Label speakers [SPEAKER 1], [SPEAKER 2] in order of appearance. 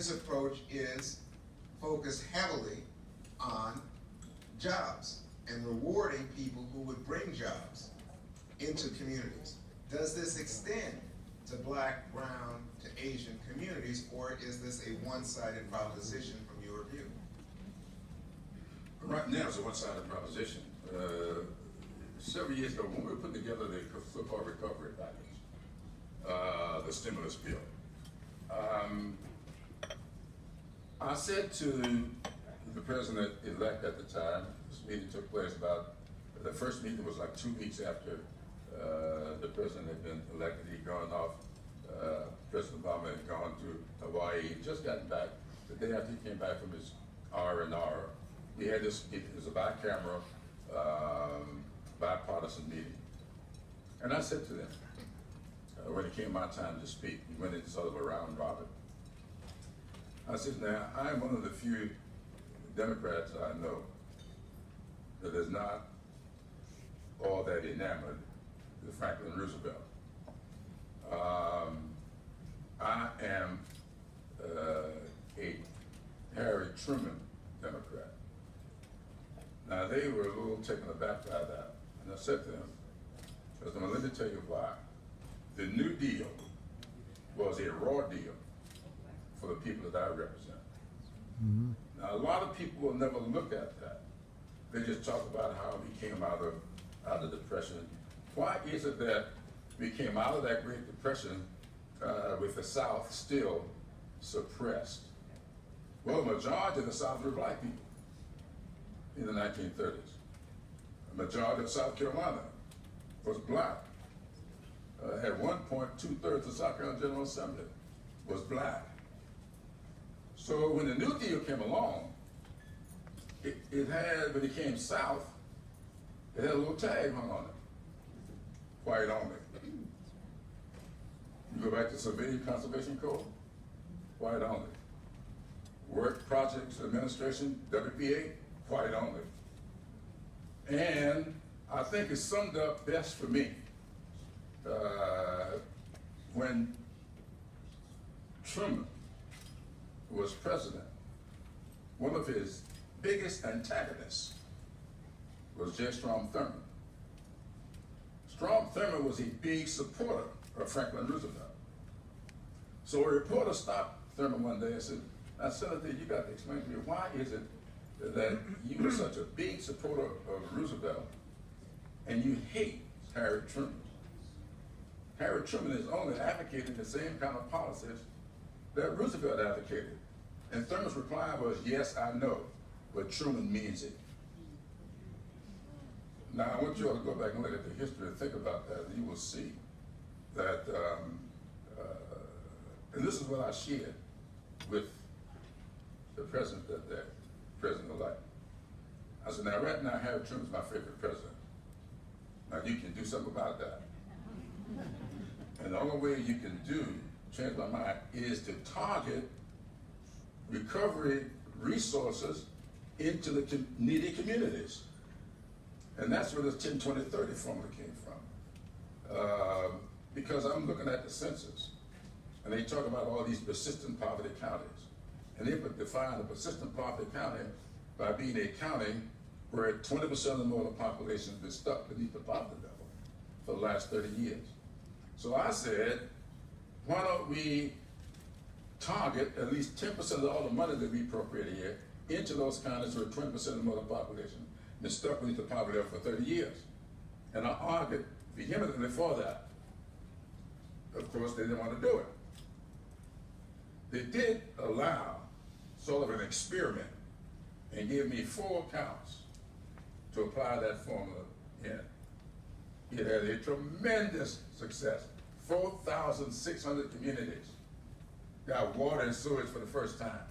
[SPEAKER 1] his approach is focused heavily on jobs and rewarding people who would bring jobs into communities. Does this extend to black, brown, to Asian communities, or is this a one-sided proposition from your view?
[SPEAKER 2] Right now, it's a one-sided proposition. Several years ago, when we were putting together the so-called recovery package, the stimulus bill, I said to the president-elect at the time, this meeting took place the first meeting was like 2 weeks after the president had been elected. He'd gone off, President Obama had gone to Hawaii, he'd just gotten back. The day after he came back from his R&R, he had this, it was a bicameral, bipartisan meeting. And I said to them, when it came my time to speak, we went into sort of a round robin. I said, now, I'm one of the few Democrats I know that is not all that enamored with Franklin Roosevelt. I am a Harry Truman Democrat. Now, they were a little taken aback by that. And I said to them, let me tell you why. The New Deal was a raw deal for the people that I represent. Mm-hmm. Now, a lot of people will never look at that. They just talk about how we came out of the Depression. Why is it that we came out of that Great Depression with the South still suppressed? Well, the majority of the South were black people in the 1930s. The majority of South Carolina was black. At one point, 2/3 of South Carolina General Assembly was black. So when the New Deal came along, it had, when it came south, it had a little tag hung on it, white only. You go back to Civilian Conservation Code, white only. Work Projects Administration, WPA, white only. And I think it summed up best for me when Truman was president. One of his biggest antagonists was J. Strom Thurmond. Strom Thurmond was a big supporter of Franklin Roosevelt. So a reporter stopped Thurmond one day and said, now, Senator, you got to explain to me, why is it that you were such a big supporter of Roosevelt and you hate Harry Truman? Harry Truman is only advocating the same kind of policies that Roosevelt advocated. And Thurman's reply was, yes, I know, but Truman means it. Now, I want you all to go back and look at the history and think about that, and you will see that, and this is what I shared with the president that day, President-elect. I said, now, right now, Harry Truman's my favorite president. Now, you can do something about that. And the only way you can change my mind, is to target recovery resources into the needy communities. And that's where the 10-20-30 formula came from. Because I'm looking at the census, and they talk about all these persistent poverty counties. And they would define a persistent poverty county by being a county where 20% or more of the population has been stuck beneath the poverty level for the last 30 years. So I said, why don't we target at least 10% of all the money that we appropriate here into those counties where 20% or more of the population has been stuck beneath the poverty level for 30 years. And I argued vehemently for that. Of course, they didn't want to do it. They did allow sort of an experiment and gave me 4 counts to apply that formula in. It had a tremendous success. 4,600 communities got water and sewage for the first time.